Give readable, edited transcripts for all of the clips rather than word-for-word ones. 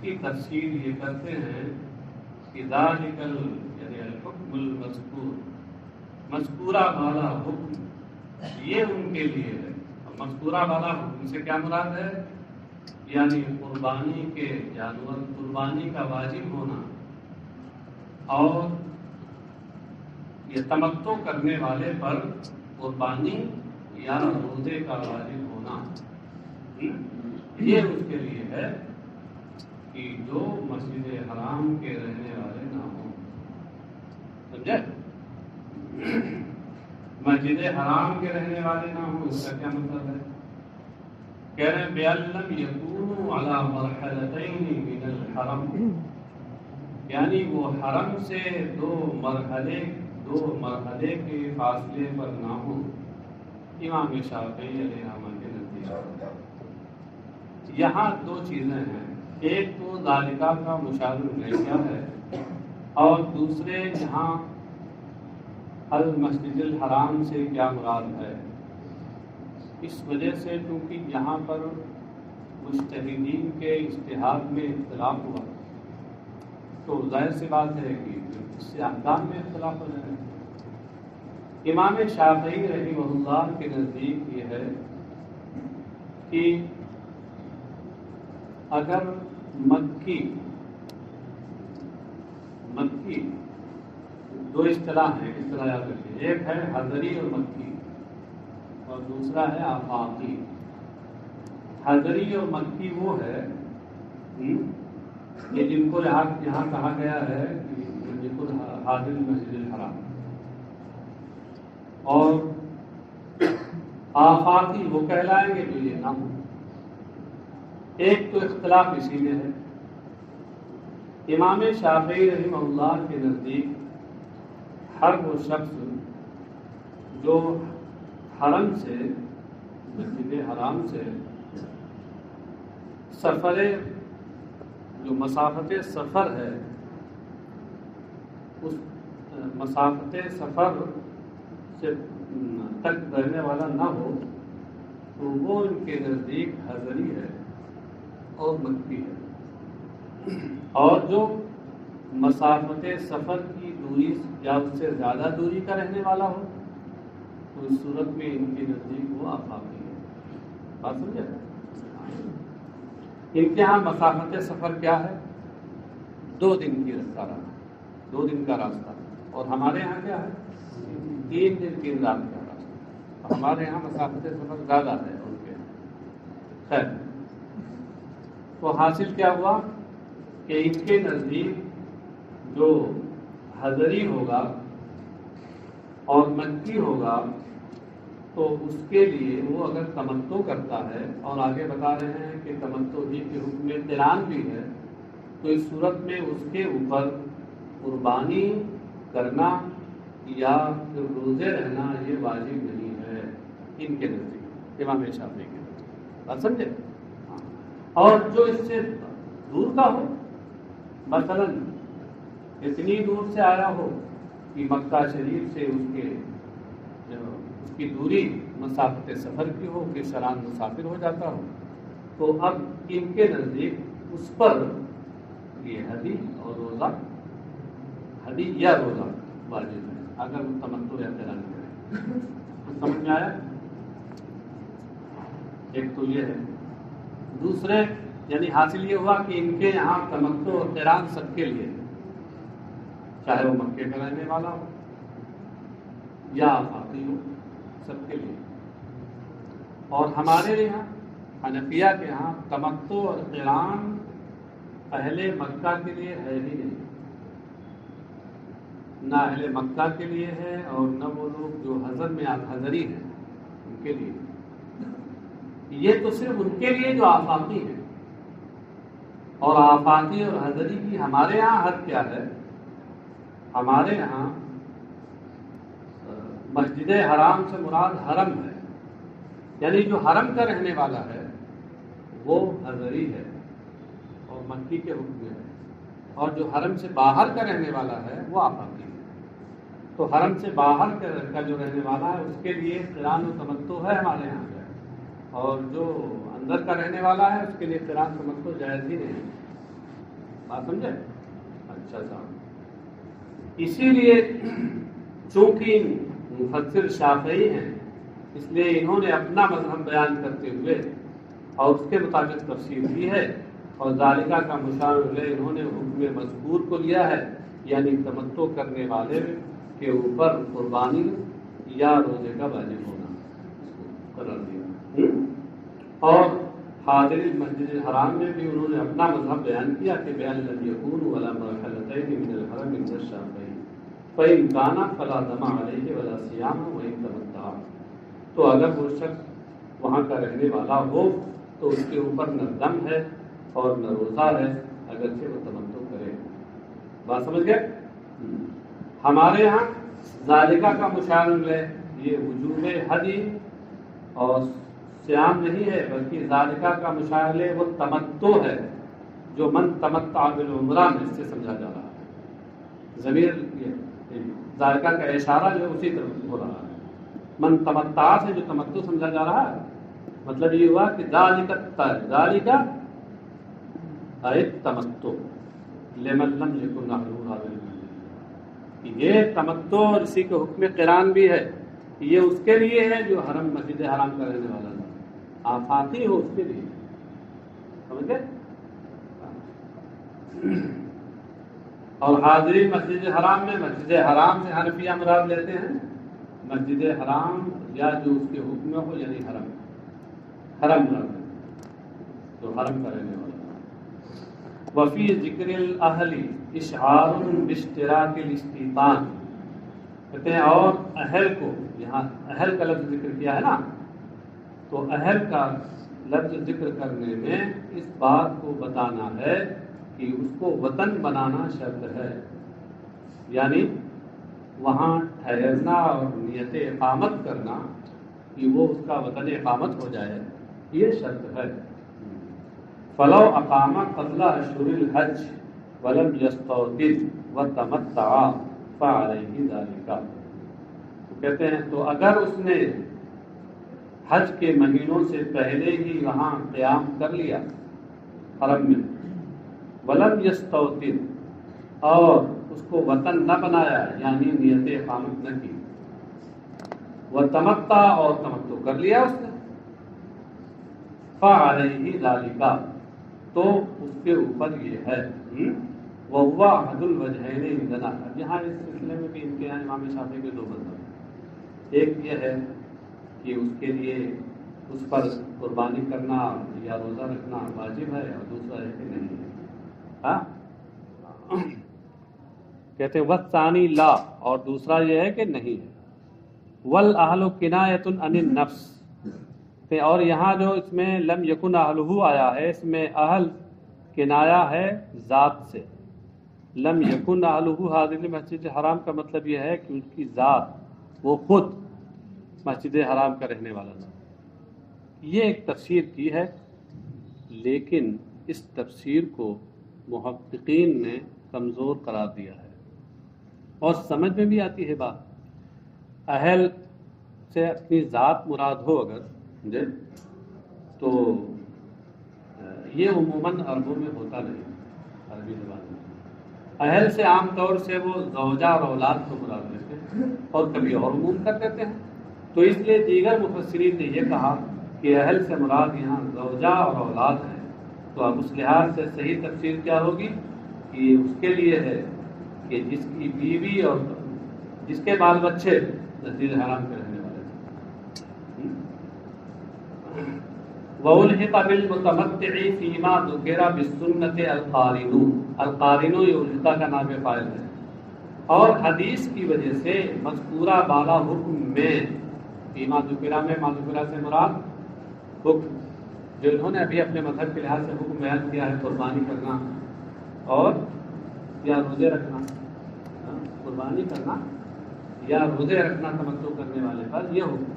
کی تفصیل یہ کرتے ہیں کہ ذالک یعنی الحکم المذکور، مذکورہ والا حکم یہ ان کے لیے ہے. اور مذکورہ والا حکم سے کیا مراد ہے؟ یعنی قربانی کے جانور قربانی کا واجب ہونا اور یہ تمتع کرنے والے پر قربانی یا روزے کا واجب ہونا، یہ اس کے لیے ہے کہ جو مسجد حرام کے رہنے والے نہ ہوں. سمجھے؟ مسجد حرام کے رہنے والے نہ ہوں، اس کا کیا مطلب ہے؟ کہہ رہے ہیں بِأَلَّمْ يَكُونُوا عَلَى مَرْحَلَتَيْنِ مِنَ الْحَرَمِ، یعنی وہ حرم سے دو مرحلے کے فاصلے پر نہ ہوں. امام شافعی علیہ رحمۃ کے نزدیک یہاں دو چیزیں ہیں، ایک تو ذالکہ کا مشار الیہ ہے اور دوسرے یہاں المسجد الحرام سے کیا مراد ہے. اس وجہ سے کیونکہ یہاں پر مجتہدین کے اجتہاد میں اختلاف ہوا تو ظاہر سی بات ہے کہ اس سے احکام میں اختلاف ہو جائے. امام شافعی رحمہ اللہ کے نزدیک یہ ہے کہ اگر مکی دو اصطلاح ہیں، اصطلاح یاد رکھیے، ایک ہے حضری اور مکی اور دوسرا ہے آفاقی. حضری اور مکی وہ ہے کہ جن کو یہاں کہا گیا ہے بالکل حاضر مسجد الحرام، اور آفاقی وہ کہلائیں گے جو یہ نہ ہو. ایک تو اختلاف اسی میں ہے. امام شافعی رحمہ اللہ کے نزدیک ہر وہ شخص جو حرم سے مسجد حرام سے سفر جو مسافت سفر ہے اس مسافت سفر سے تک رہنے والا نہ ہو تو وہ ان کے نزدیک حضری ہے اور مکی ہے. اور جو مسافت سفر کی دوری یا اس سے زیادہ دوری کا رہنے والا ہو تو اس صورت میں ان کے نزدیک وہ آفاقی ہے. بات سمجھے؟ ان کے یہاں مسافت سفر کیا ہے؟ 2 دن کی رفتہ، 2 دن کا راستہ، اور ہمارے یہاں کیا ہے؟ 3 دن 3 رات کا راستہ. ہمارے یہاں مسافت سفر زیادہ ہے ان کے یہاں. خیر، تو حاصل کیا ہوا کہ ان کے نزدیک جو حضری ہوگا اور مکی ہوگا تو اس کے لیے وہ اگر تمتع کرتا ہے، اور آگے بتا رہے ہیں کہ تمتع ہی کے حکم میں قران بھی ہے، تو اس صورت میں اس کے اوپر قربانی کرنا یا پھر روزے رہنا یہ واجب نہیں ہے ان کے نزدیک، امام شافعی کے نزدیک. بات سمجھے؟ اور جو اس سے دور کا ہو، مثلا اتنی دور سے آیا ہو کہ مکہ شریف سے اس کی دوری مسافت سفر کی ہو کہ شران مسافر ہو جاتا ہو، تو اب ان کے نزدیک اس پر یہ حدی اور روزہ، حدی یا روزہ واجب ہے اگر وہ تمتع یا قران کرے. سمجھ میں آیا؟ ایک تو یہ ہے. دوسرے یعنی حاصل یہ ہوا کہ ان کے یہاں تمتع اور قران سب کے لیے، چاہے وہ مکے کا رہنے والا ہو یا آفاقی ہو، سب کے لیے. اور ہمارے یہاں حنفیہ کے یہاں تمتع اور قران اہل مکہ کے لیے ہے ہی نہیں، نہ اہل مکہ کے لیے ہے اور نہ وہ لوگ جو حضر میں حضری ہیں ان کے لیے. یہ تو صرف ان کے لیے جو آفاقی ہے. اور آفاقی اور حضری کی ہمارے یہاں حد کیا ہے؟ ہمارے یہاں مسجد حرام سے مراد حرم ہے، یعنی جو حرم کا رہنے والا ہے وہ حضری ہے اور مکی کے حکم میں ہے، اور جو حرم سے باہر کا رہنے والا ہے وہ آفاقی ہے. تو حرم سے باہر کا جو رہنے والا ہے اس کے لیے قران و تمتع ہے ہمارے یہاں کا، اور جو اندر کا رہنے والا ہے اس کے لیے قران تمتع جائز ہی نہیں. بات سمجھے؟ اچھا صاحب، اسی لیے چونکہ مفسر شافعی ہیں اس لیے انہوں نے اپنا مذہب بیان کرتے ہوئے اور اس کے مطابق تفسیر کی ہے، اور ذالکہ کا مشار الیہ انہوں نے حکم مذکور کو لیا ہے، یعنی تمتع کرنے والے کے اوپر قربانی یا روزے کا واجب ہونا قرار دیا۔ اور حاضر مسجد الحرام میں بھی انہوں نے اپنا مذہب بیان کیا کہ بیان لم یکون ولا مرحلتین من الحرم من الشافعی فإن کان فلا دم علیہ ولا صیام وإن تمتع، تو اگر وہ شخص وہاں کا رہنے والا ہو تو اس کے اوپر نہ دم ہے اور نہ روزہ ہے، اگرچہ وہ تمتع کرے۔ بات سمجھ گئے؟ ہمارے یہاں ذالکہ کا مشار الیہ یہ وجوب حج اور صیام نہیں ہے، بلکہ ذالکہ کا مشار الیہ وہ تمتع ہے، جو من تمتع بالعمرہ میں سے سمجھا جا رہا ہے۔ ضمیر ذالکہ کا اشارہ جو اسی طرف ہو رہا ہے، من تمتع سے جو تمتع سمجھا جا رہا ہے، مطلب یہ ہوا کہ ذالکہ تمتع لمن لم یکن اہلہ بالمسجد، یہ تمتع اور اسی کے حکم قران بھی ہے، یہ اس کے لیے ہے جو حرم مسجد حرام کا رہنے والا ہے، آفاقی ہو اس کے لیے، سمجھ گئے؟ اور حاضرین مسجد حرام میں مسجد حرام سے حنفیہ مراد لیتے ہیں مسجد حرام یا جو اس کے حکم میں ہو، یعنی حرم مراد ہے تو حرم کا رہنے والا۔ وفی ذکر الاہل اشعار باشتراک الاستیطان، کہتے ہیں اور اہل کو، یہاں اہل کا لفظ ذکر کیا ہے نا، تو اہل کا لفظ ذکر کرنے میں اس بات کو بتانا ہے کہ اس کو وطن بنانا شرط ہے، یعنی وہاں ٹھہرنا اور نیت اقامت کرنا کہ وہ اس کا وطن اقامت ہو جائے، یہ شرط ہے۔ فلو اقام قبل اشہر الحج ولم یستوطن وتمتع فعلیہ ذلک، کہتے ہیں تو اگر اس نے حج کے مہینوں سے پہلے ہی وہاں قیام کر لیا حرم میں، ولم یستوطن اور اس کو وطن نہ بنایا یعنی نیت اقامت نہ کی، وتمتع اور تمتع کر لیا اس نے، فعلیہ ذلک تو اس کے اوپر یہ ہے، وَهُوَ أَحَدُ الْوَجْهَيْنِ عِندَنَا۔ اب یہاں اس سلسلے میں بھی ان کے یہاں امام شافعی کے دو مذہب ہیں، ایک یہ ہے کہ اس کے لیے اس پر قربانی کرنا یا روزہ رکھنا واجب ہے، اور دوسرا ہے کہ نہیں ہے، ہاں کہتے ہیں وَالثَّانِي لا، اور دوسرا یہ ہے کہ نہیں ہے، وَالْأَهْلُ كِنَایَةٌ عَنِ النَّفْسِ، اور یہاں جو اس میں لم یکن اہلہ آیا ہے، اس میں اہل کنایا ہے ذات سے، لم یکن اہلہ حاضر مسجد حرام کا مطلب یہ ہے کہ اس کی ذات وہ خود مسجد حرام کا رہنے والا تھا۔ یہ ایک تفسیر کی ہے، لیکن اس تفسیر کو محققین نے کمزور قرار دیا ہے، اور سمجھ میں بھی آتی ہے بات، اہل سے اپنی ذات مراد ہو اگر تو یہ عموماً عربوں میں ہوتا نہیں، عربی زبان میں اہل سے عام طور سے وہ زوجہ اور اولاد کو مراد لیتے ہیں، اور کبھی اور عموم کر دیتے ہیں، تو اس لیے دیگر مفسرین نے یہ کہا کہ اہل سے مراد یہاں زوجہ اور اولاد ہے، تو اب اس لحاظ سے صحیح تفسیر کیا ہوگی کہ اس کے لیے ہے کہ جس کی بیوی اور جس کے بال بچے مسجد حرام کے رہنے والے تھے۔ وَأُلْحِقَ بِالْمُتَمَتِّعِ فِيمَا ذُكِرَ بِالسُّنَّةِ الْقَارِنُ، یہ الحقہ کا نام فاعل ہے، اور حدیث کی وجہ سے مذکورہ بالا حکم میں، فیما ذکرہ میں ما ذکرہ سے مراد حکم جو انہوں نے ابھی اپنے مذہب کے لحاظ سے حکم بیان کیا ہے، قربانی کرنا اور یا روزے رکھنا، قربانی کرنا یا روزے رکھنا تمتع کرنے والے پر یہ حکم،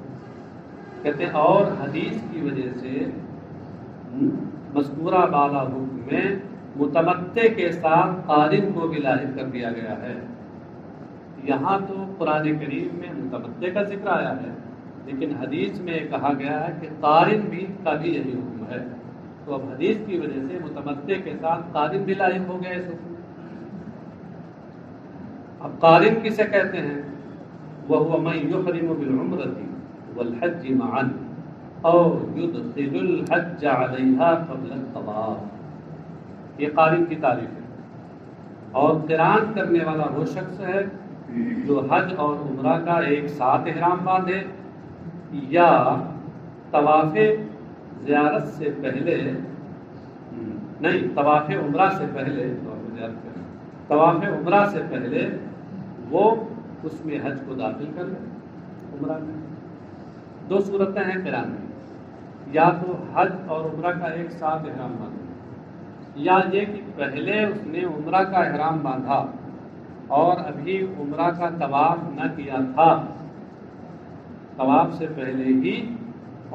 کہتے ہیں اور حدیث کی وجہ سے مذکورہ بالا حکم میں متمتع کے ساتھ قارن کو بھی لاحق کر دیا گیا ہے۔ یہاں تو قرآن کریم میں متمتع کا ذکر آیا ہے، لیکن حدیث میں کہا گیا ہے کہ قارن بھی کا بھی یہی حکم ہے، تو اب حدیث کی وجہ سے متمتع کے ساتھ قارن بھی لاحق ہو گیا اسے. اب قارن کسے کہتے ہیں؟ وَهُوَ مَن يُحْرِمُ بِالْعُمْرَةِ وَالْحَجِّ مَعًا أَوْ يُدْخِلُ الْحَجَّ عَلَيْهَا قَبْلَ الطَّوَافِ. یہ قارن کی تعریف ہے. اور قران کرنے والا وہ شخص ہے جو حج اور عمرہ کا ایک ساتھ احرام باندھے یا طواف زیارت سے پہلے نہیں طواف عمرہ سے پہلے طواف عمرہ سے پہلے وہ اس میں حج کو داخل کر لے. عمرہ میں دو صورتیں ہیں قران میں، یا تو حج اور عمرہ کا ایک ساتھ احرام باندھا، یا یہ کہ پہلے اس نے عمرہ کا احرام باندھا اور ابھی عمرہ کا طواف نہ کیا تھا، طواف سے پہلے ہی،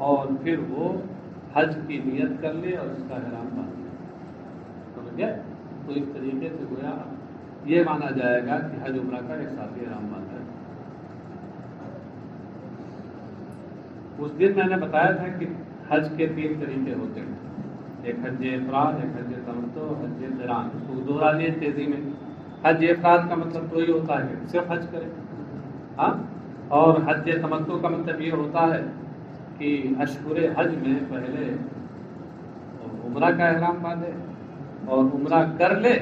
اور پھر وہ حج کی نیت کر لے اور اس کا احرام باندھ لے. سمجھ گئے؟ تو اس طریقے سے گویا یہ مانا جائے گا کہ حج عمرہ کا ایک ساتھ احرام باندھا ہے. اس دن میں نے بتایا تھا کہ حج کے 3 طریقے ہوتے ہیں، ایک حج افراد، ایک حج تمتع، حج قران. اس کو دوہرا لیے تیزی میں. حج افراد کا مطلب تو یہ ہوتا ہے کہ صرف حج کرے، ہاں، اور حج تمتع کا مطلب یہ ہوتا ہے کہ اشہر حج میں پہلے عمرہ کا احرام باندھے اور عمرہ کر لے،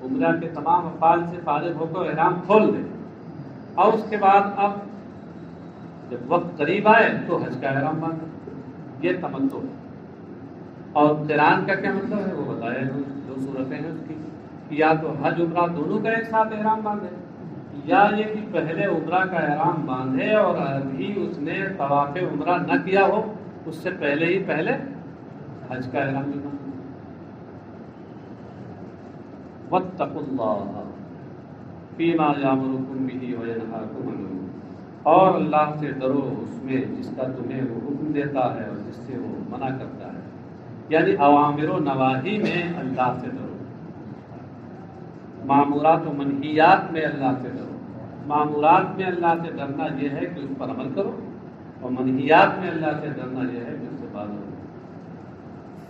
عمرہ کے تمام افعال سے فارغ ہو کر احرام کھول دے، اور اس کے بعد اب جب وقت قریب آئے تو حج کا احرام باندھے. یہ تمتع ہے. اور قران کا کیا مطلب ہے وہ بتایا. دو صورتیں ہیں اس کی، یا تو حج عمرہ دونوں کا ایک ساتھ احرام باندھے، یا یہ کہ پہلے عمرہ کا احرام باندھے اور ابھی اس نے طواف عمرہ نہ کیا ہو، اس سے پہلے ہی پہلے حج کا احرام بھی باندھے. واتقوا اللہ فیما یامرکم بہ وینہاکم عنہ. اور اللہ سے ڈرو اس میں جس کا تمہیں وہ حکم دیتا ہے اور جس سے وہ منع کرتا ہے. یعنی اوامر و نواہی میں اللہ سے ڈرو، معمورات و منہیات میں اللہ سے ڈرو. معمورات میں اللہ سے ڈرنا یہ ہے کہ اس پر عمل کرو، اور منہیات میں اللہ سے ڈرنا یہ ہے کہ اس سے باز رہو.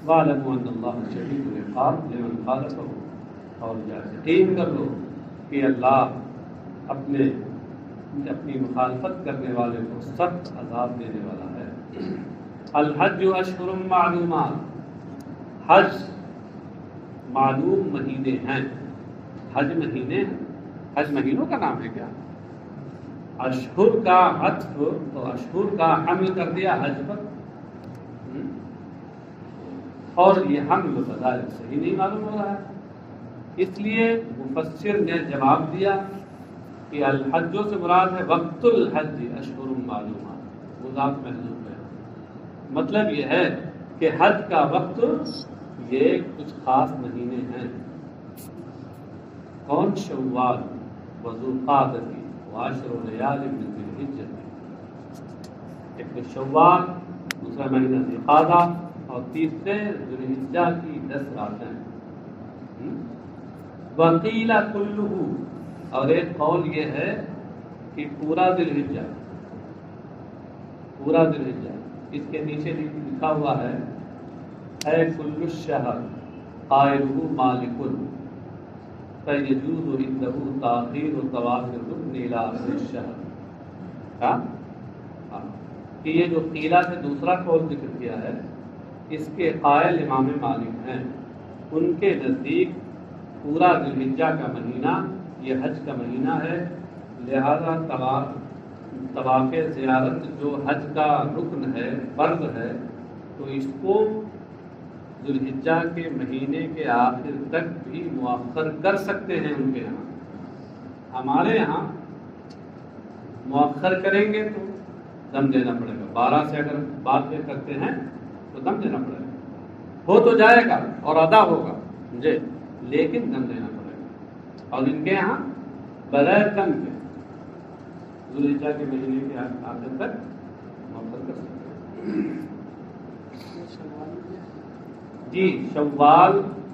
وَاعْلَمُوا أَنَّ اللَّهَ شَدِيدُ الْعِقَابِ لِمَنْ خَالَفَهُ. اور یقین کر لو کہ اللہ اپنی مخالفت کرنے والے کو سخت عذاب دینے والا ہے. الحج اشہر معلومات. حج معلوم مہینے ہیں. حج مہینے ہیں. حج مہینوں کا نام ہے کیا؟ اشہر کا عطف تو اشہر کا حمل کر دیا حج پر، اور یہ حمل بظاہر صحیح نہیں معلوم ہو رہا ہے. اس لیے مفسر نے جواب دیا کہ الحج سے مراد ہے وقت الحج اشہر معلومات، وہ ذات محذوف ہے. مطلب یہ ہے کہ حج کا وقت یہ کچھ خاص مہینے ہیں. کون؟ شوال وذوالقعدہ وعشر لیال من ذی الحجہ. ایک شوال، دوسرا مہینہ ذوالقعدہ، اور تیسرے ذوالحجہ کی 10 راتیں. وقیل کلہ، اور ایک قول یہ ہے کہ پورا ذوالحجہ، پورا ذوالحجہ. اس کے نیچے لکھا ہوا ہے اے کل الشہر قائلہ مالک فیجوز عنہ تاخیر طواف الرکن الی آخر الشہر. کہ یہ جو قیلہ سے دوسرا قول ذکر کیا ہے، اس کے قائل امام مالک ہیں. ان کے نزدیک پورا ذوالحجہ کا مہینہ یہ حج کا مہینہ ہے، لہذا طواف زیارت جو حج کا رکن ہے، فرض ہے، تو اس کو ذوالحجہ کے مہینے کے آخر تک بھی مؤخر کر سکتے ہیں. ان کے یہاں، ہمارے یہاں مؤخر کریں گے تو دم دینا پڑے گا. 12 سے اگر بعد میں کرتے ہیں تو دم دینا پڑے گا. ہو تو جائے گا اور ادا ہوگا جی، لیکن دم دینا پڑے گا. اور ان کے یہاں بغیر دم کے ذوالحجہ کے مہینے کے آخر تک مؤخر کر سکتے ہیں. جی، شوال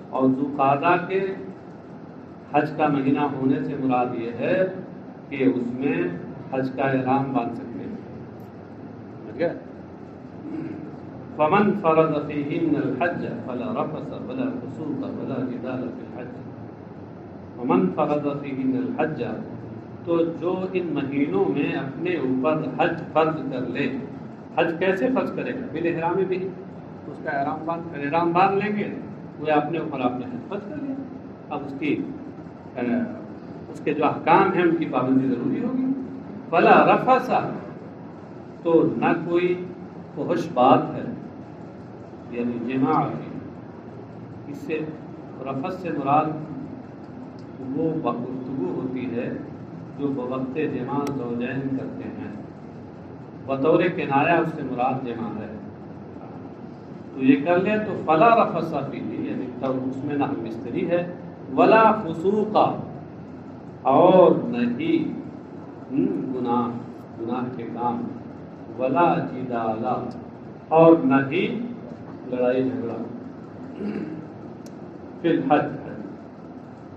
اور ذوالقعدہ کے حج کا مہینہ ہونے سے مراد یہ ہے کہ اس میں حج کا احرام باندھ سکتے ہیں. ٹھیک ہے. فمن فرض فيهن الحج فلا رفث ولا فسوق ولا جدال في الحج. ومن فرض فيهن الحج، تو جو ان مہینوں میں اپنے اوپر حج فرض کر لے. حج کیسے فرض کرے گا؟ بالاحرام بھی، اس کا احرام باندھ لیں گے، وہ اپنے اوپر آپ نے حج فرض کر لیا. اب اس کے جو احکام ہیں ان کی پابندی ضروری ہوگی. فلا رفث، تو نہ کوئی فحش بات ہے، یعنی جماع کی. اس سے رفث سے مراد وہ گفتگو ہوتی ہے جو بوقت جماع زوجین کرتے ہیں. بطور کنایا اس سے مراد جماع ہے. تو یہ کر لے تو فلا رفث فیہ، یعنی اس میں نہ مستری ہے، ولا فسوق، اور نہیں گناہ کے کام، ولا جدال، اور نہ ہی لڑائی جھگڑا. پھر حج.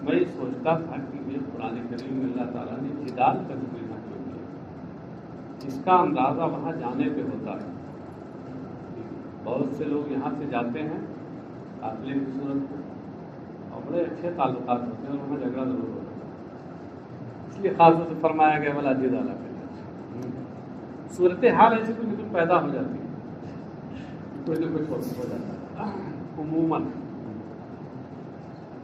میں سوچتا تھا کہ یہ قرآن کریم میں اللہ تعالیٰ نے جدال کا ذکر نہ کیوں کیا. اس کا اندازہ وہاں جانے پہ ہوتا ہے. بہت سے لوگ یہاں سے جاتے ہیں قافلے کی صورت میں، اور بڑے اچھے تعلقات ہوتے ہیں، اور وہاں جھگڑا ضرور ہوتا ہے. اس لیے خاص طور سے فرمایا گیا ولا جدال. صورت حال ایسی کوئی نہ پیدا ہو جاتی ہے، کوئی نہ کوئی ہو جاتا ہے عموماً.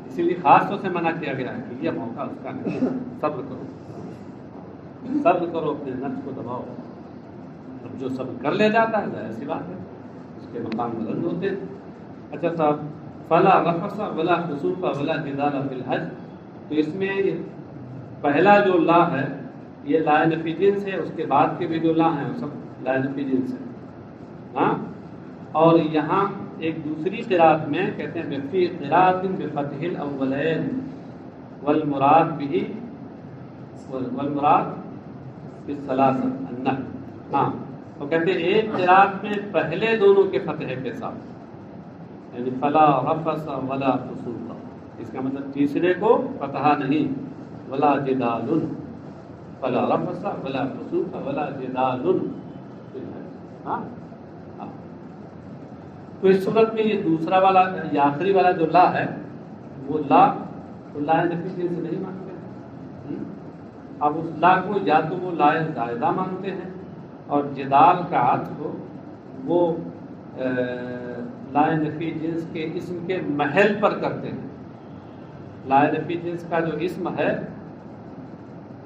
اسی لیے خاص طور سے منع کیا گیا ہے کہ یہ موقع اس کا نہیں. صبر کرو، اپنے نفس کو دباؤ. اب جو صبر کر لے جاتا ہے ظاہر سی بات ہے اس کے مقام بلند ہوتے ہیں. اچھا صاحب، فلا رفث ولا فسوق ولا جدال فی الحج. تو اس میں پہلا جو لا ہے یہ لا نفی جنس ہے، اس کے بعد کے بھی جو لا ہیں وہ سب لا نفی جنس ہے. ہاں، اور یہاں ایک دوسری قرات میں کہتے ہیں فی قرات بفتح الاولین والمراد به والمراد بالثلاثه النفی. ہاں، تو کہتے ہیں ایک قرات میں پہلے دونوں کے فتح کے ساتھ، یعنی فلا رفث ولا فسوق. اس کا مطلب تیسرے کو فتح نہیں، ولا جدال، فلا رفث ولا فسوق ولا جدال. ہاں، تو اس صورت میں یہ دوسرا والا، یہ آخری والا جو لا ہے وہ لا تو لا نفی جنس سے نہیں مانتے ہیں. اب اس لا کو یا تو وہ لا زائدہ مانتے ہیں، اور جدال کا عطف وہ لا نفی جنس کے اسم کے محل پر کرتے ہیں. لا نفی جنس کا جو اسم ہے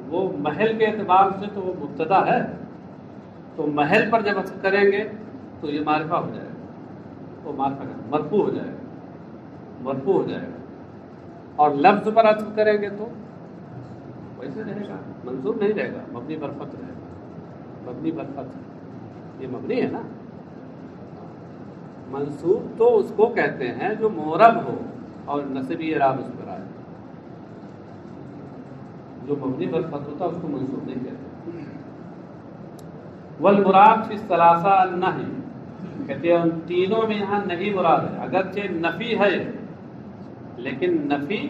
وہ محل کے اعتبار سے تو وہ مبتدا ہے، تو محل پر جب عطف کریں گے تو یہ معرفہ ہو جائے گا، وہ معرفہ مرفوع ہو جائے گا. اور لفظ پر عطف کریں گے تو ویسے رہے گا، منصوب نہیں رہے گا، مبنی پر فتح رہے گا. مبنی پر فتح، یہ مبنی ہے نا. منصوب تو اس کو کہتے ہیں جو معرب ہو اور نصبی اعراب اس پر آئے. جو مبنی پر فتح ہوتا ہے اس کو منصوب نہیں کہتے. والمراد فی الثلاثہ النہی، کہتے ہیں ان تینوں میں یہاں نہیں مراد ہے. اگرچہ نفی ہے لیکن نفی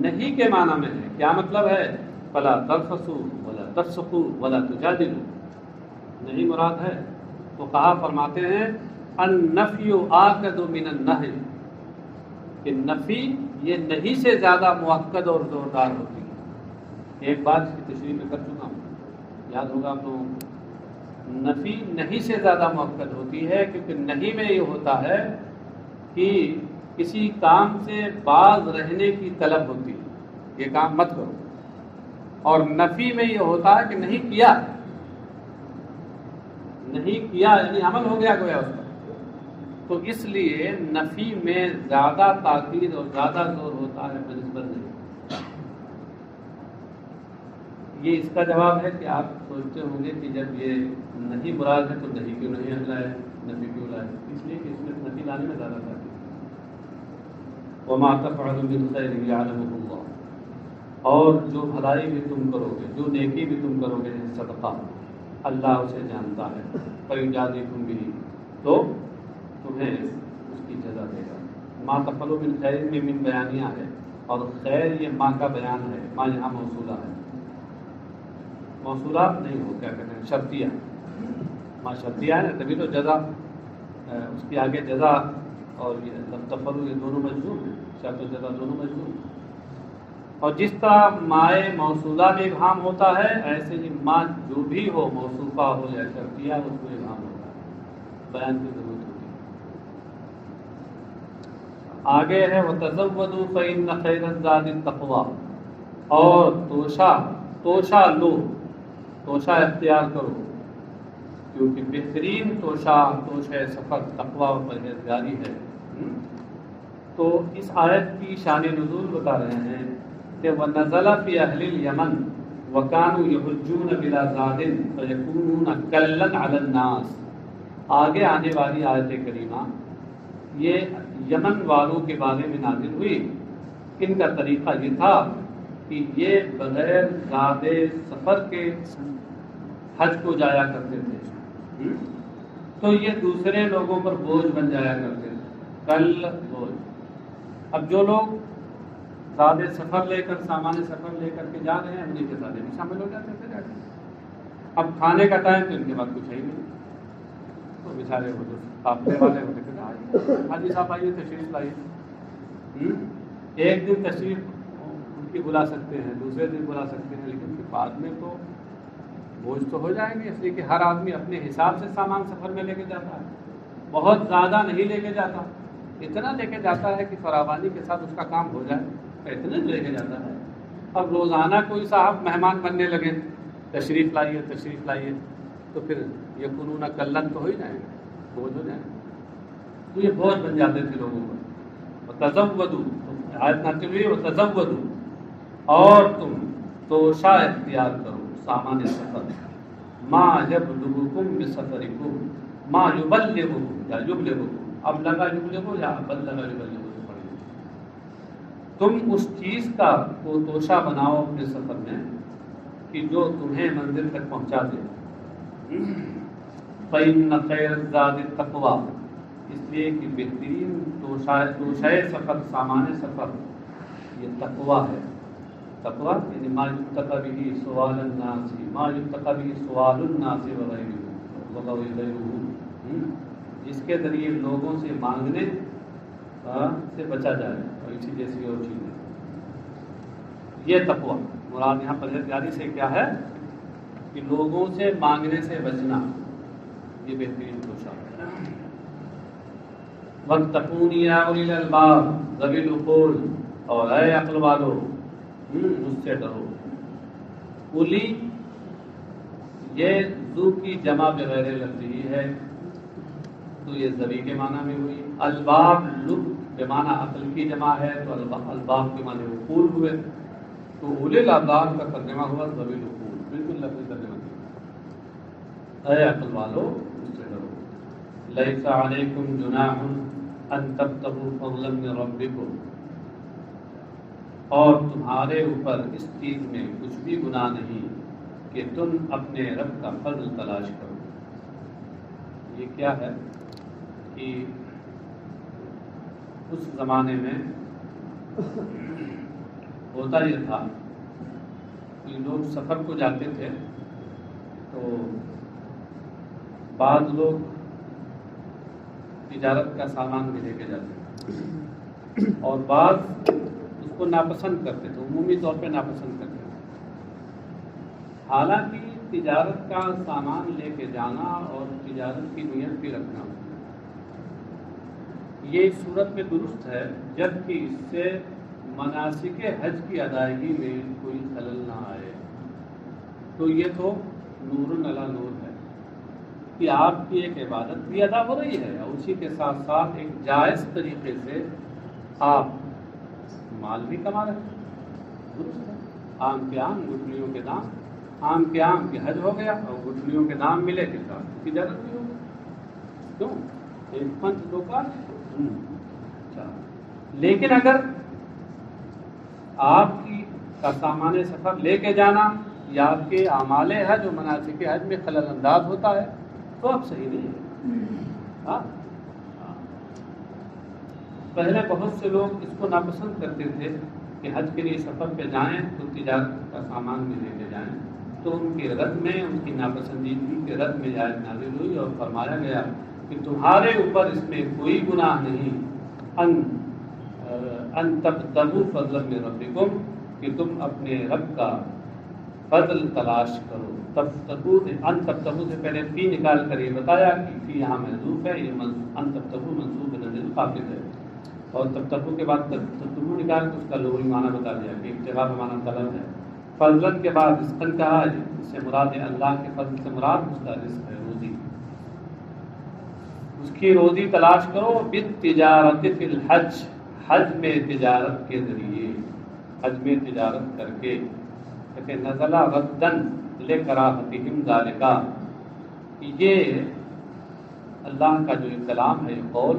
نہیں کے معنی میں ہے. کیا مطلب ہے؟ فلا ترفثوا ولا تفسقوا ولا تجادلوا، نہیں مراد ہے. تو کہا فرماتے ہیں النفی آکد من النہی، کہ نفی یہ نہیں سے زیادہ مؤکد اور زوردار ہوتی ہے. ایک بات کی تشریح میں کر چکا ہوں، یاد ہوگا آپ لوگوں کو. نفی نہیں سے زیادہ مؤکد ہوتی ہے کیونکہ نہیں میں یہ ہوتا ہے کہ کسی کام سے باز رہنے کی طلب ہوتی ہے، یہ کام مت کرو. اور نفی میں یہ ہوتا ہے کہ نہیں کیا یعنی عمل ہو گیا گویا اس پر. تو اس لیے نفی میں زیادہ تاکید اور زیادہ زور ہوتا ہے بنسبت نہیں. یہ اس کا جواب ہے کہ آپ سوچتے ہوں گے کہ جب یہ نہیں مراد ہے تو نہیں کیوں نہیں لائے، نفی کیوں لائے؟ اس لیے کہ اس میں نفی لانے میں زیادہ تاکید. وما تفعلوا من خیر یعلمہ اللہ، اور جو بھلائی بھی تم کرو گے، جو نیکی بھی تم کرو گے، صدقہ، اللہ اسے جانتا ہے. فیجازیکم بہ، تو تمہیں اس کی جزا دے گا. ما تفعلوا من خیر میں من بیانیہ ہے، اور خیر یہ ماں کا بیان ہے. ماں یہاں موصولہ ہے، موصولات نہیں ہو، کیا کہتے ہیں، شرطیہ. ماں شرطیہ ہے نا، تبھی تو جزا اس کی آگے جزا اور یہ لم تفعلوا یہ دونوں مجزوم ہیں، شرط و جزا دونوں مجزوم ہیں۔ اور جس طرح مائے موصولہ میں ابہام ہوتا ہے ایسے ہی ما جو بھی ہو موصوفہ ہو یا شرطیہ اس کو ابہام ہوتا ہے، بیان کی ضرورت ہوتی ہے۔ آگے ہے وَتَزَوَّدُوا فَإِنَّ خَيْرَ الزَّادِ التَّقْوَىٰ، اور توشہ لو، توشہ اختیار کرو، کیونکہ بہترین توشہ سفر تقویٰ و پرہیزگاری ہے۔ تو اس آیت کی شان نزول بتا رہے ہیں کہ وَنَزَلَ فِي أَهْلِ الْيَمَنِ وَكَانُوا يَحُجُّونَ بِلَا زَادٍ فَيَكُونُونَ كَلًّا عَلَى النَّاسِ۔ آگے آنے والی آیت کریمہ یہ یمن والوں کے بارے میں نازل ہوئی۔ ان کا طریقہ یہ تھا کہ یہ بغیر زاد سفر کے حج کو جایا کرتے تھے، تو یہ دوسرے لوگوں پر بوجھ بن جایا کرتے تھے، کل بوجھ۔ اب جو لوگ زاد سفر لے کر سامان سفر لے کر کے جا رہے ہیں انہیں کے ساتھ بھی شامل ہو جاتے تھے۔ اب کھانے کا ٹائم تو ان کے بعد کچھ ہے ہی نہیں، تو بیچارے وہ جو قافلے والے ہوتے تھے حاجی صاحب آئیے تشریف لائیے، ایک دن تشریف ان کی بلا سکتے ہیں، دوسرے دن بلا سکتے ہیں، لیکن پھر بعد میں تو بوجھ تو ہو جائیں گے، اس لیے کہ ہر آدمی اپنے حساب سے سامان سفر میں لے کے جاتا ہے، بہت زیادہ نہیں لے کے جاتا، اتنا لے کے جاتا ہے کہ فراوانی کے ساتھ اس کا کام ہو جائے، اتنا لے کے جاتا ہے۔ اب روزانہ کوئی صاحب مہمان بننے لگے، تشریف لائیے، تو پھر یہ قانون کلن تو ہو ہی جائیں گے، بوجھ ہو جائیں گے، تو یہ بوجھ بن جاتے تھے لوگوں پر۔ وَتَزَوَّدُوا، آیت نازل ہوئی وَتَزَوَّدُوا، اور تم توشہ اختیار کرو سامان سفر، ما یبلغکم بسفرکم، ما یبلغکم یا یبلغکم، اب لگا یبلغو یا بلغ یبلغو سے پڑھیں، تم اس چیز کا کو توشہ بناؤ اپنے سفر میں کہ جو تمہیں منزل تک پہنچا دے۔ فَإِنَّ خَيْرَ الزَّادِ التَّقْوَىٰ، اس لیے کہ بہترین توشہ سفر، سامان سفر یہ تقویٰ ہے۔ تقویٰ یعنی ما یتقی به سؤال الناس، ما یتقی به سؤال الناس وغیرہ، جس کے ذریعے لوگوں سے مانگنے سے بچا جائے اور اسی جیسی اور چیزیں، یہ تقویٰ مراد یہاں پرہیزگاری سے کیا ہے کہ لوگوں سے مانگنے سے بچنا، یہ بہترین توشہ ہے۔ وَاتَّقُونِ يَا أُولِي الْأَلْبَابِ، ذوی العقول، اور اے عقل والو مجھ سے ڈرو۔ اولی یہ ذو کی جمع بغیر لفظی ہے، تو یہ ذوی کے معنی میں ہوئی۔ الباب لب بمعنی عقل کی جمع ہے، تو الباب کے معنی عقول ہوئے، تو اولی الالباب کا ترجمہ ہوا ذوی العقول، بالکل لفظی ترجمہ کیا، اے عقل والو مجھ سے ڈرو۔ لیس علیکم جناح ان تبتغوا فضلا من ربکم، اور تمہارے اوپر اس چیز میں کچھ بھی گناہ نہیں کہ تم اپنے رب کا فضل تلاش کرو۔ یہ کیا ہے کہ اس زمانے میں ہوتا یہ تھا کہ لوگ سفر کو جاتے تھے تو بعض لوگ تجارت کا سامان بھی لے کے جاتے تھے اور بعض اس کو ناپسند کرتے تھے، عمومی طور پہ ناپسند کرتے تھے۔ حالانکہ تجارت کا سامان لے کے جانا اور تجارت کی نیت بھی رکھنا یہ اس صورت میں درست ہے جبکہ اس سے مناسک حج کی ادائیگی میں کوئی خلل نہ آئے، تو یہ تو نور علی نور ہے کہ آپ کی ایک عبادت بھی ادا ہو رہی ہے اور اسی کے ساتھ ساتھ ایک جائز طریقے سے آپ مال بھی کما رہے ہیں، درست ہے۔ آم کے آم گٹھلیوں کے دام، آم کے آم کے حج ہو گیا اور گٹھلیوں کے دام ملے کے ساتھ تجارت بھی ہو گئی، کیوں ایک پنچ دو کاج۔ لیکن اگر آپ کی کا سامان سفر لے کے جانا یا آپ کے اعمال حج و مناسک حج میں خلل انداز ہوتا ہے تو اب صحیح نہیں ہے۔ پہلے بہت سے لوگ اس کو ناپسند کرتے تھے کہ حج کے لیے سفر پہ جائیں تو تجارت کا سامان بھی لے کے جائیں، تو ان کی رد میں، ان کی ناپسندیدگی کے رد میں آیت نازل ہوئی اور فرمایا گیا کہ کہ تمہارے اوپر اس میں کوئی گناہ نہیں ان تبتغوا فضلا من ربکم، کہ تم اپنے رب کا فضل تلاش کرو. تبتغوا ان تبتغوا سے پہلے فی نکال کر یہ بتایا کہ فی یہاں محذوف ہے، یہ ان تبتغوا منصوب نظر قابل ہے، اور تبتغوا کے بعد تبتغوا نکال کے اس کا لغوی معنی بتا دیا کہ ابتغاء کا معنی طلب ہے. فضل کے بعد رزقن کہا، اس سے مراد ہے اللہ کے فضل سے مراد اس کا رزق ہے، روزی. اس کی روزی تلاش کرو. بالتجارت فی الحج، حج میں تجارت کے ذریعے، حج میں تجارت کر کے. کہ نزلہ ردن لکراہتہم ذالکا، یہ اللہ کا جو کلام ہے قول،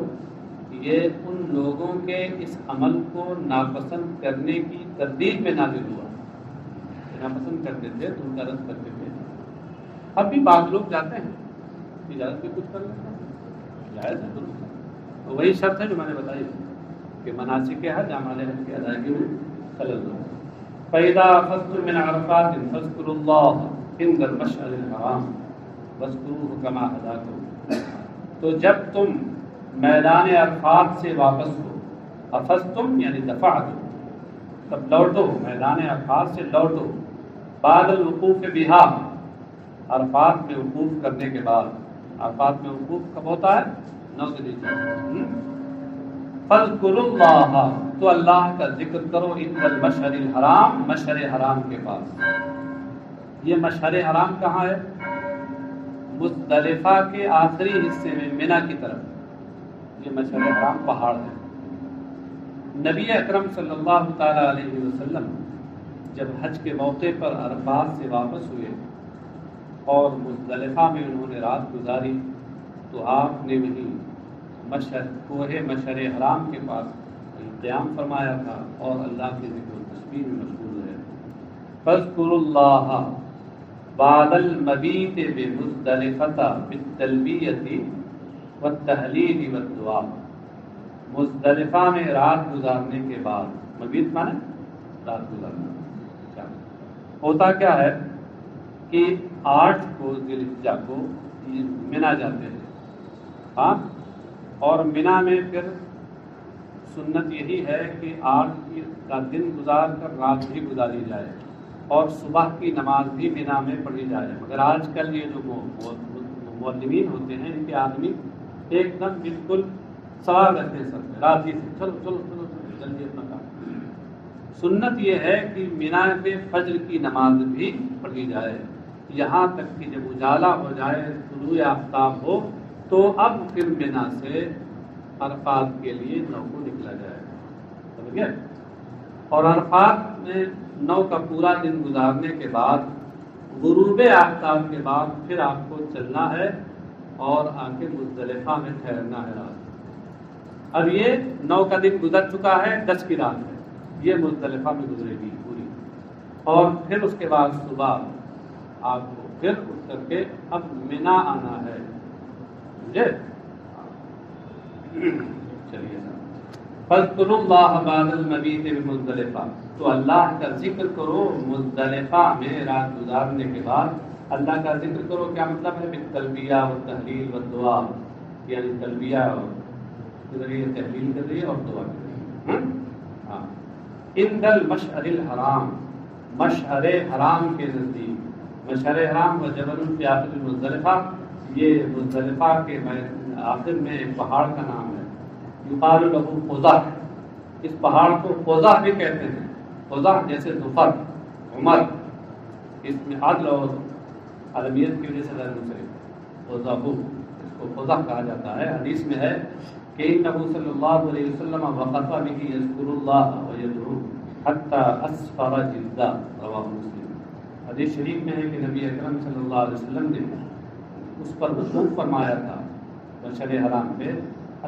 یہ ان لوگوں کے اس عمل کو ناپسند کرنے کی تردید میں نازل ہوا. ناپسند کرتے تھے تو ان کا رد کرتے تھے. اب بھی بعض لوگ جاتے ہیں تجارت میں کچھ کر لیتے ہیں، جائز ہے، درست ہے. تو وہی شرط ہے جو میں نے بتائی کہ مناسک حج، اعمال حج کی ادائیگی میں خلل نہ ہو. فَإِذَا أَخَذْتُم مِّنْ عَرَفَاتٍ فَاذْكُرُوا اللَّهَ عِندَ الْمَشْعَرِ الْحَرَامِ وَاذْكُرُوهُ كَمَا هَدَاكُمْ. تو جب تم میدان عرفات سے واپس ہو، افضتم یعنی دفعتم، تب لوٹو، میدان عرفات سے لوٹو. بعد الوقوف بہا، عرفات میں وقوف کرنے کے بعد. عرفات میں وقوف کب ہوتا ہے؟ 9 ذی الحجہ. فاذکروا اللہ، تو اللہ کا ذکر کرو عند المشعر الحرام، مشعر حرام کے پاس. یہ مشعر حرام کہاں ہے؟ مزدلفہ کے آخری حصے میں منی کی طرف. یہ مشعر حرام پہاڑ ہے. نبی اکرم صلی اللہ تعالی علیہ وسلم جب حج کے موقع پر عرفات سے واپس ہوئے اور مزدلفہ میں انہوں نے رات گزاری، تو آپ نے وہیں کوہ مشعر حرام کے پاس قیام فرمایا تھا اور اللہ کے ذکر و تسبیح میں مشغول رہے. فاذکروا اللہ بعد المبیت بمزدلفہ بالتلبیۃ والتہلیل والدعاء. مزدلفہ میں رات گزارنے کے بعد، مبیت مانے رات گزارنا. ہوتا کیا ہے کہ 8 کو ذی الحجہ کو منی جاتے ہیں، ہاں، اور منی میں پھر سنت یہی ہے کہ 8 کا دن گزار کر رات بھی گزاری جائے اور صبح کی نماز بھی منی میں پڑھی جائے. مگر آج کل یہ جو معلمین ہوتے ہیں، ان کے آدمی ایک دم بالکل سوار رہتے ہیں سب میں، رات ہی سے چلو چلو چلو جلدی اپنا کام. سنت یہ ہے کہ منی میں فجر کی نماز بھی پڑھی جائے، یہاں تک کہ جب اجالا ہو جائے، طلوع آفتاب ہو، تو اب پھر منی سے عرفات کے لیے 9 کو نکلا جائے. سمجھ گئے؟ اور عرفات میں 9 کا پورا دن گزارنے کے بعد غروب آفتاب کے بعد پھر آپ کو چلنا ہے اور آ کے مزدلفہ میں ٹھہرنا ہے رات. اب یہ 9 کا دن گزر چکا ہے، 10 کی رات ہے، یہ مزدلفہ میں گزرے گی پوری. اور پھر اس کے بعد صبح آپ کو پھر اٹھ کر کے اب منی آنا ہے. سمجھے؟ چلیے فاذکروا اللہ بعد المبیت بمزدلفہ، تو اللہ کا ذکر کرو مزدلفہ میں رات گزارنے کے بعد. اللہ کا ذکر کرو کیا مطلب ہے؟ بالتلبیہ والتہلیل والدعاء، یعنی تلبیہ کے ذریعے تحلیل کے ذریعے اور دعا کے ذریعے. ہاں، عند المشعر الحرام، مشعر حرام کے نزدیک. مشعر حرام و جبل فی آخر مزدلفہ، یہ مزدلفہ کے آخر میں ایک پہاڑ کا نام ہے. یقال له قزح، اس پہاڑ کو قزح بھی کہتے ہیں. قزح جیسے ظفر، عمر، اس میں عدل اور عالمیت کی وجہ سے غیر منصرف قزح، اس کو قزح کہا جاتا ہے. حدیث میں ہے کہ نبی صلی اللہ علیہ وسلم وقف به یذکر اللہ ویدعو حتی اسفر جلدہ، رواہ مسلم. حدیث شریف میں ہے کہ نبی اکرم صلی اللہ علیہ وسلم نے اس پر وقوف فرمایا تھا مشعر حرام پہ،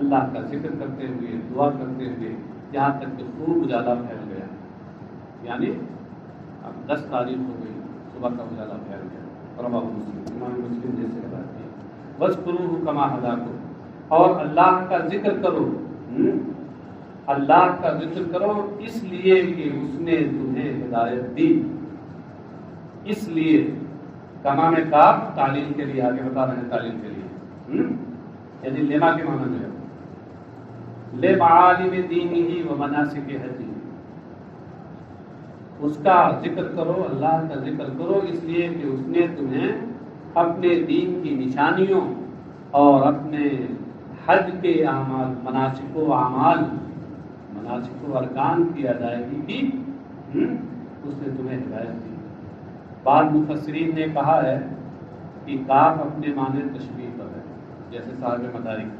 اللہ کا ذکر کرتے ہوئے، دعا کرتے ہوئے، یہاں تک کہ خوب اجالا پھیل گیا. یعنی اب 10 تاریخ ہو گئی، صبح کا اجالا پھیل گیا. رواہ مسلم، امام مسلم جیسے روایت کی. وَاذْكُرُوهُ كَمَا هَدَاكُمْ، اور اللہ کا ذکر کرو. اللہ کا ذکر کرو اس لیے کہ اس نے تمہیں ہدایت دی. اس لیے کمام کاف تعلیم کے لیے، آگے بتا رہے ہیں تعلیم کے لیے. یعنی لیما کے معنی میں ہے لے معالم دینی و مناسک حجی، اس کا ذکر کرو، اللہ کا ذکر کرو، اس لیے کہ اس نے تمہیں اپنے دین کی نشانیوں اور اپنے حج کے اعمال، مناسک و اعمال، مناسک و ارکان کی ادائیگی کی اس نے تمہیں ہدایت دی۔ بعض مفسرین نے کہا ہے کہ کاف اپنے معنی تشبیہ پر ہے، جیسے صاحب مدارک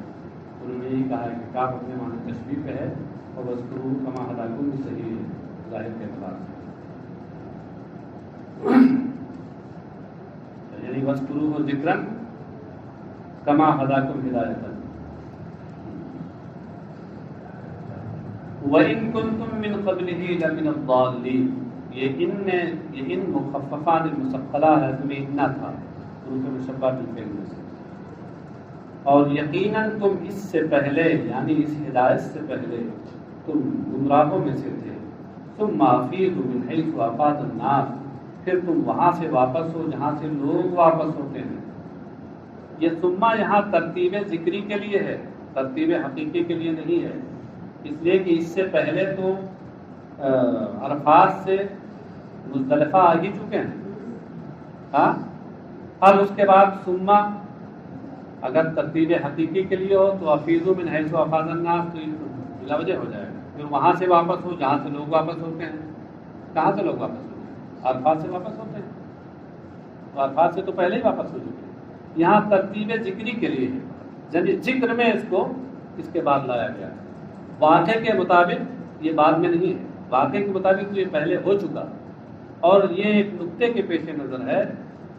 انہوں نے یہ کہا ہے کہ کاف اپنے معنی تشبیہ پہ ہے، اور وذکروا کما ہداکم بھی صحیح ہے ظاہر کے اعتبار سے، یعنی وذکروہ ذکرا کما ہداکم ہدایتا۔ وَإِن كُنتُم مِّن قَبْلِهِ لَمِنَ الضَّالِّينَ، یہ ان مخففان المثقلہ ہے، تمہیں اتنا تھا حروف مشبہ بالفعل میں سے، اور یقیناً تم اس سے پہلے یعنی اس ہدایت سے پہلے تم گمراہوں میں سے تھے۔ ثم افیضوا من حیث افاض الناس، پھر تم وہاں سے واپس ہو جہاں سے لوگ واپس ہوتے ہیں۔ یہ ثم یہاں ترتیب ذکری کے لیے ہے، ترتیب حقیقی کے لیے نہیں ہے، اس لیے کہ اس سے پہلے تو عرفات سے مزدلفہ آ ہی چکے ہیں، ہاں، اب اس کے بعد ثم اگر ترتیب حقیقی کے لیے ہو تو افیضوا من حیث افاض الناس تو بلا وجہ ہو جائے گا، پھر وہاں سے واپس ہو جہاں سے لوگ واپس ہوتے ہیں۔ کہاں سے لوگ واپس ہوتے ہیں؟ عرفات سے واپس ہوتے ہیں، تو عرفات سے تو پہلے ہی واپس ہو چکے ہیں۔ یہاں ترتیب ذکری کے لیے ہے، یعنی ذکر میں اس کو اس کے بعد لایا گیا ہے، واقعے کے مطابق یہ بعد میں نہیں ہے، واقعے کے مطابق تو یہ پہلے ہو چکا، اور یہ ایک نقطے کے پیش نظر ہے،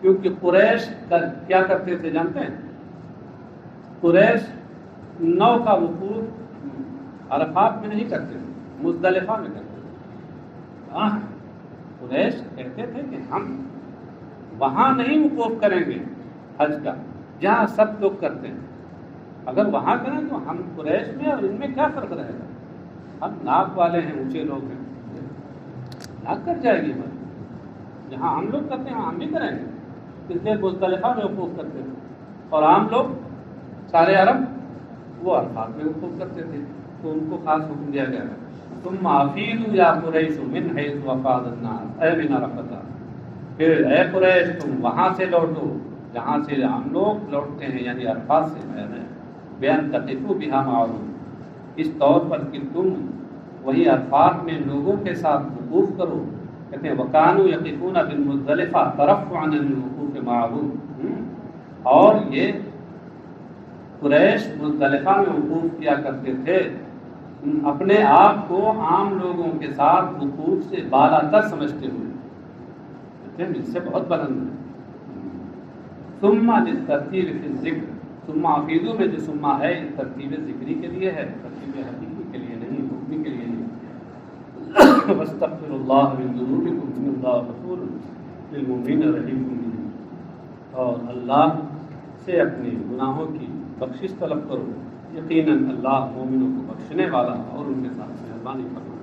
کیونکہ قریش کیا کرتے تھے جانتے ہیں؟ قریش نو کا وقوف عرفات میں نہیں کرتے تھے، مزدلفہ میں کرتے تھے۔ قریش کہتے تھے کہ ہم وہاں نہیں وقوف کریں گے حج کا جہاں سب لوگ کرتے ہیں، اگر وہاں کریں تو ہم قریش میں اور ان میں کیا فرق رہے گا، ہم ناک والے ہیں، اونچے لوگ ہیں، ناک کٹ جائے گی ہماری، جہاں ہم لوگ کرتے ہیں ہم بھی کریں گے، اس لیے مزدلفہ میں وقوف کرتے تھے، اور عام لوگ سارے عرب وہ عرفات میں وقوف کرتے تھے، تو ان کو خاص حکم دیا گیا ہے ثم افیضوا یا قریش من حیث افاض الناس اے من عرفۃ، پھر اے قریش تم وہاں سے لوٹو جہاں سے ہم لوگ لوٹتے ہیں، یعنی عرفات سے، بیان تقفوا بها معهم، اس طور پر کہ تم وہی عرفات میں لوگوں کے ساتھ وقوف کرو۔ کہتے ہیں وکانوا یقفون بالمزدلفہ ترفعا عن الوقوف معهم، اور یہ قریش مزدلفہ میں وقوف کیا کرتے تھے اپنے آپ کو عام لوگوں کے ساتھ وقوف سے بالا تر سمجھتے ہوئے، کہتے ہیں اس سے بہت بلند ہے۔ ثم للترتیب فی الذکر، ثم افیضوا میں جو ثم ہے ترتیب ذکری کے لیے ہے، ترتیب حقیقی کے لیے نہیں، حکمی کے لیے نہیں۔ واستغفر اللہ من ذنوبکم ان اللہ غفور للمؤمنین رحیم، اور اللہ سے اپنے گناہوں کی بخشش طلب کرو، یقیناً اللہ مومنوں کو بخشنے والا اور ان کے ساتھ مہربانی کرنا